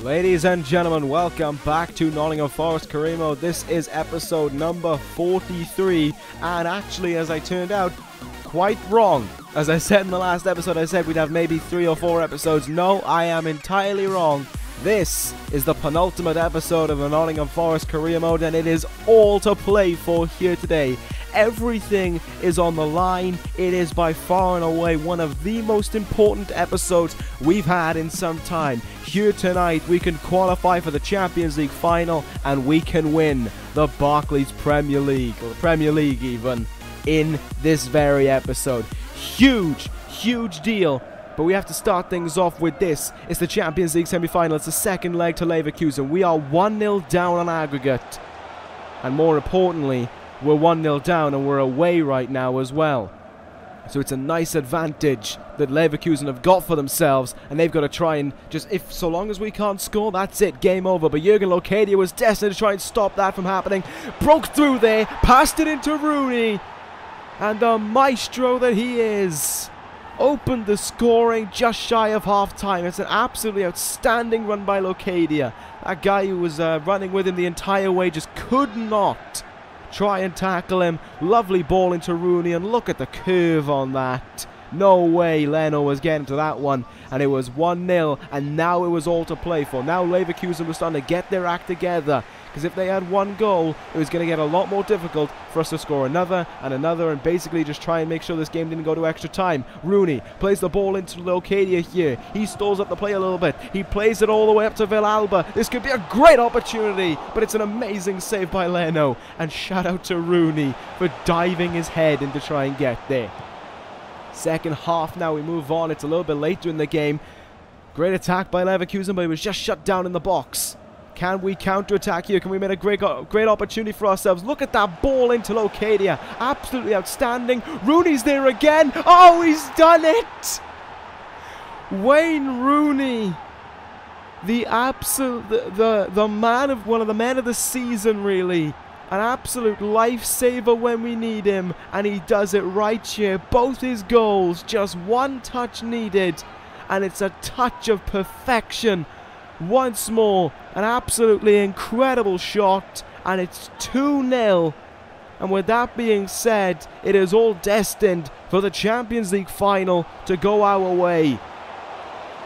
Ladies and gentlemen, welcome back to Nottingham Forest Career Mode. This is episode number 43, and actually, as I turned out, quite wrong. As I said in the last episode, I said we'd have maybe 3 or 4 episodes. No, I am entirely wrong. This is the penultimate episode of the Nottingham Forest Career Mode, and it is all to play for here today. Everything is on the line. It is by far and away one of the most important episodes we've had in some time. Here tonight, we can qualify for the Champions League final, and we can win the Barclays Premier League, or the Premier League even, in this very episode. Huge, huge deal. But we have to start things off with this. It's the Champions League semi-final. It's the second leg to Leverkusen. We are 1-0 down on aggregate. And more importantly, we're 1-0 down and we're away right now as well. So it's a nice advantage that Leverkusen have got for themselves, and they've got to try and just, if so long as we can't score, that's it, game over. But Jurgen Locadia was destined to try and stop that from happening. Broke through there, passed it into Rooney, and the maestro that he is opened the scoring just shy of half-time. It's an absolutely outstanding run by Locadia. That guy who was running with him the entire way just could not try and tackle him. Lovely ball into Rooney, and look at the curve on that. No way Leno was getting to that one, and it was 1-0, and now it was all to play for. Now Leverkusen was starting to get their act together, because if they had one goal, it was going to get a lot more difficult for us to score another and another, and basically just try and make sure this game didn't go to extra time. Rooney plays the ball into Locadia here. He stalls up the play a little bit. He plays it all the way up to Villalba. This could be a great opportunity, but it's an amazing save by Leno, and shout out to Rooney for diving his head in to try and get there. Second half now, we move on. It's a little bit later in the game. Great attack by Leverkusen, but it was just shut down in the box. Can we counter-attack here? Can we make a great opportunity for ourselves? Look at that ball into Locadia. Absolutely outstanding. Rooney's there again. Oh, he's done it! Wayne Rooney, the man of one of the men of the season, really. An absolute lifesaver when we need him, and he does it right here. Both his goals, just one touch needed, and it's a touch of perfection. Once more, an absolutely incredible shot, and it's 2-0. And with that being said, it is all destined for the Champions League final to go our way.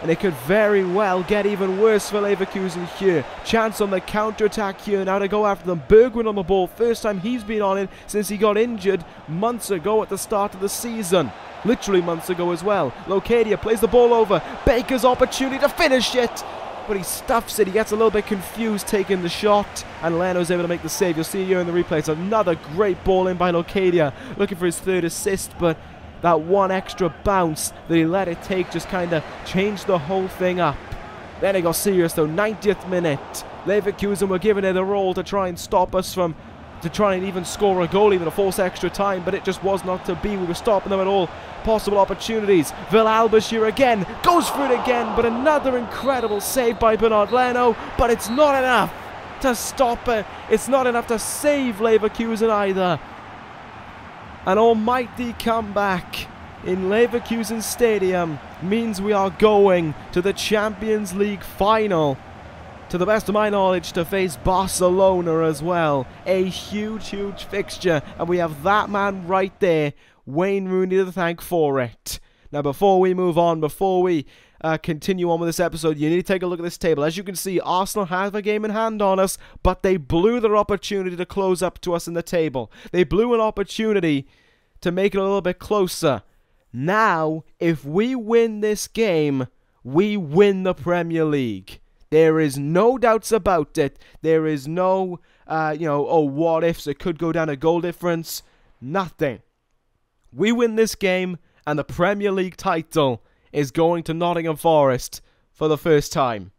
And it could very well get even worse for Leverkusen here. Chance on the counter-attack here. Now to go after them. Bergwijn on the ball. First time he's been on it since he got injured months ago at the start of the season. Literally months ago as well. Locadia plays the ball over. Baker's opportunity to finish it, but he stuffs it. He gets a little bit confused taking the shot, and Leno's able to make the save. You'll see here in the replay. It's another great ball in by Locadia, looking for his third assist, but that one extra bounce that he let it take just kind of changed the whole thing up. Then it got serious though. 90th minute. Leverkusen were giving it a roll to try and stop us from, to try and even score a goal, even a forced extra time, but it just was not to be. We were stopping them at all possible opportunities. Villalba here again, goes for it again, but another incredible save by Bernard Leno, but it's not enough to stop it. It's not enough to save Leverkusen either. An almighty comeback in Leverkusen Stadium means we are going to the Champions League final, to the best of my knowledge, to face Barcelona as well. A huge, huge fixture, and we have that man right there, Wayne Rooney, to thank for it. Now, before we move on, before we continue on with this episode, you need to take a look at this table. As you can see, Arsenal have a game in hand on us, but they blew their opportunity to close up to us in the table. They blew an opportunity to make it a little bit closer. Now, if we win this game, we win the Premier League. There is no doubts about it. There is no, oh, what ifs, it could go down a goal difference. Nothing. We win this game, and the Premier League title is going to Nottingham Forest for the first time.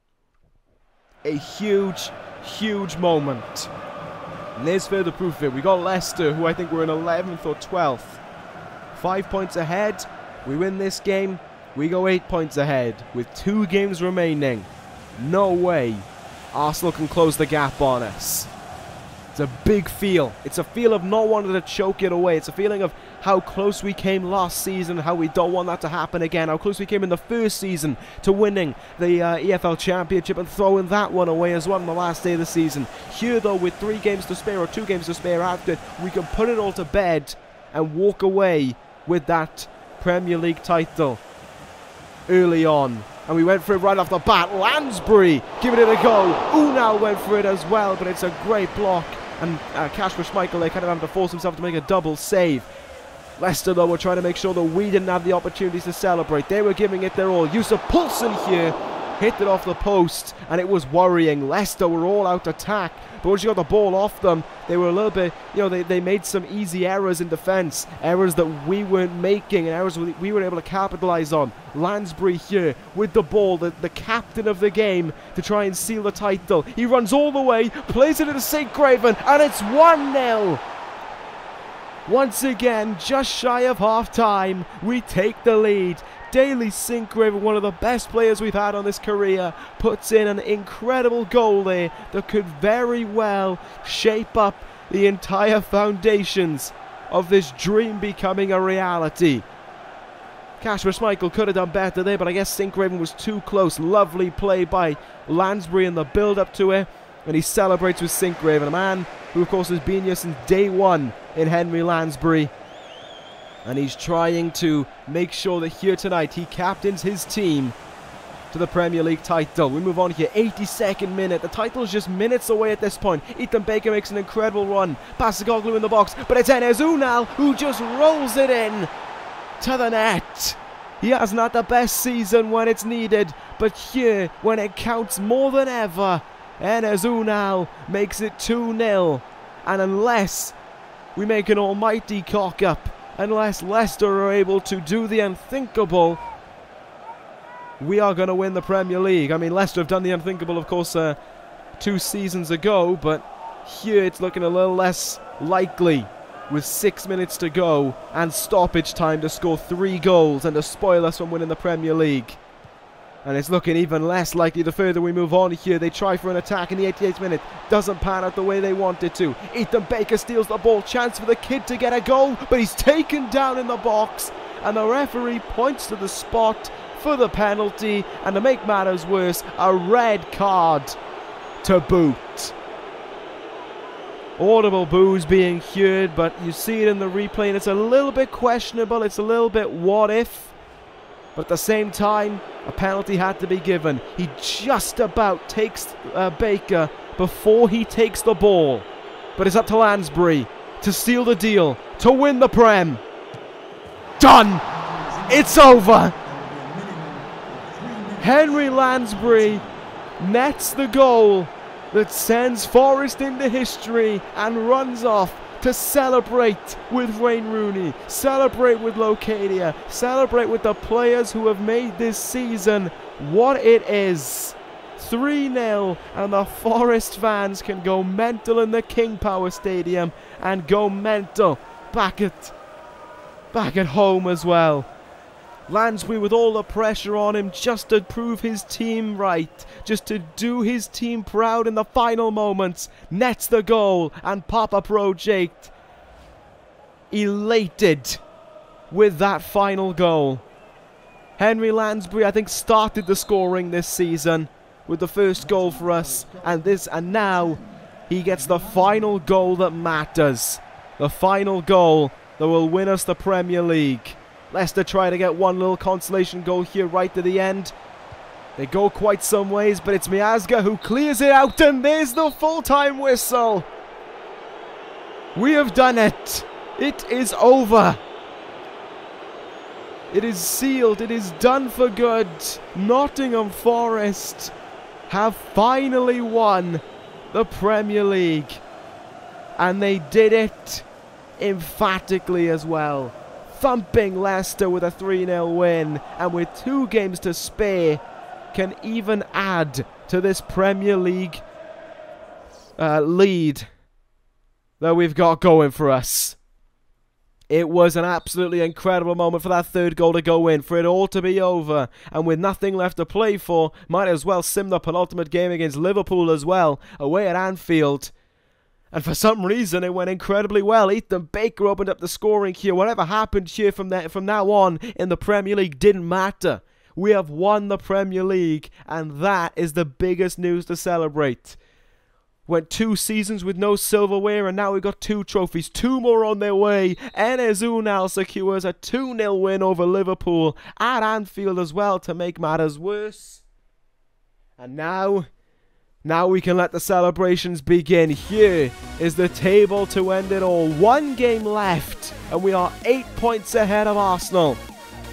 A huge, huge moment. And there's further proof of it. We got Leicester, who I think were in 11th or 12th. 5 points ahead. We win this game. We go 8 points ahead with 2 games remaining. No way Arsenal can close the gap on us. It's a big feel. It's a feel of not wanting to choke it away. It's a feeling of how close we came last season, how we don't want that to happen again, how close we came in the first season to winning the EFL Championship and throwing that one away as well on the last day of the season. Here, though, with 3 games to spare, or 2 games to spare after it, we can put it all to bed and walk away with that Premier League title early on. And we went for it right off the bat. Lansbury giving it a go. Unal went for it as well, but it's a great block. And Kasper Schmeichel, they kind of having to force himself to make a double save. Leicester, though, were trying to make sure that we didn't have the opportunities to celebrate. They were giving it their all. Yusuf Poulsen here hit it off the post, and it was worrying. Leicester were all out attack, but once you got the ball off them, they were a little bit, they made some easy errors in defence, errors that we weren't making, and errors we were able to capitalise on. Lansbury here with the ball, the captain of the game, to try and seal the title. He runs all the way, plays it into St. Graven, and it's 1-0. Once again, just shy of half-time, we take the lead. Daly St. Graven, one of the best players we've had on this career, puts in an incredible goal there that could very well shape up the entire foundations of this dream becoming a reality. Kasper Schmeichel could have done better there, but I guess St. Graven was too close. Lovely play by Lansbury in the build-up to it, and he celebrates with St. Graven, a man who, of course, has been here since day one in Henry Lansbury. And he's trying to make sure that here tonight he captains his team to the Premier League title. We move on here, 82nd minute. The title is just minutes away at this point. Ethan Baker makes an incredible run. Pascal in the box, but it's Enes Unal who just rolls it in to the net. He has not the best season when it's needed, but here, when it counts more than ever, Enes Unal makes it 2-0. And unless we make an almighty cock-up, unless Leicester are able to do the unthinkable, we are going to win the Premier League. I mean, Leicester have done the unthinkable, of course, 2 seasons ago, but here it's looking a little less likely with 6 minutes to go and stoppage time to score 3 goals and to spoil us from winning the Premier League. And it's looking even less likely the further we move on here. They try for an attack in the 88th minute. Doesn't pan out the way they wanted to. Ethan Baker steals the ball. Chance for the kid to get a goal, but he's taken down in the box. And the referee points to the spot for the penalty. And to make matters worse, a red card to boot. Audible boos being heard, but you see it in the replay and it's a little bit questionable. It's a little bit what if. But at the same time, a penalty had to be given. He just about takes Baker before he takes the ball. But it's up to Lansbury to seal the deal, to win the Prem. Done! It's over! Henry Lansbury nets the goal that sends Forest into history and runs off to celebrate with Wayne Rooney, celebrate with Locadia, celebrate with the players who have made this season what it is. 3-0, and the Forest fans can go mental in the King Power Stadium and go mental back at home as well. Lansbury with all the pressure on him just to prove his team right, just to do his team proud in the final moments, nets the goal, and Papa ProJaked elated with that final goal. Henry Lansbury, I think, started the scoring this season with the first goal for us, and now he gets the final goal that matters, the final goal that will win us the Premier League. Leicester try to get one little consolation goal here right to the end. They go quite some ways, but it's Miazga who clears it out, and there's the full-time whistle. We have done it. It is over. It is sealed. It is done for good. Nottingham Forest have finally won the Premier League. And they did it emphatically as well. Thumping Leicester with a 3-0 win, and with 2 games to spare can even add to this Premier League lead that we've got going for us. It was an absolutely incredible moment for that 3rd goal to go in, for it all to be over, and with nothing left to play for, might as well sim the penultimate game against Liverpool as well, away at Anfield. And for some reason, it went incredibly well. Ethan Baker opened up the scoring here. Whatever happened here from now on in the Premier League didn't matter. We have won the Premier League, and that is the biggest news to celebrate. Went 2 seasons with no silverware, and now we've got 2 trophies. 2 more on their way. Enes Ünal secures a 2-0 win over Liverpool at Anfield as well to make matters worse. And now we can let the celebrations begin. Here is the table to end it all. 1 game left, and we are 8 points ahead of Arsenal.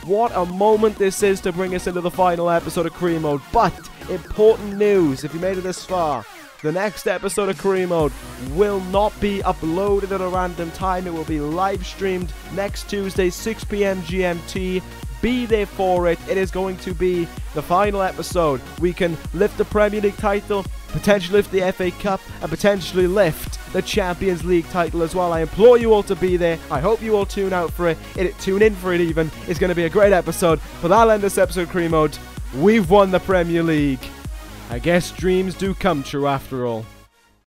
What a moment this is to bring us into the final episode of Career Mode. But important news, if you made it this far. The next episode of Career Mode will not be uploaded at a random time. It will be live streamed next Tuesday, 6 PM GMT. Be there for it. It is going to be the final episode. We can lift the Premier League title, potentially lift the FA Cup, and potentially lift the Champions League title as well. I implore you all to be there. I hope you all tune out for it. Tune in for it even. It's going to be a great episode. But that'll end this episode of Career Mode. We've won the Premier League. I guess dreams do come true after all.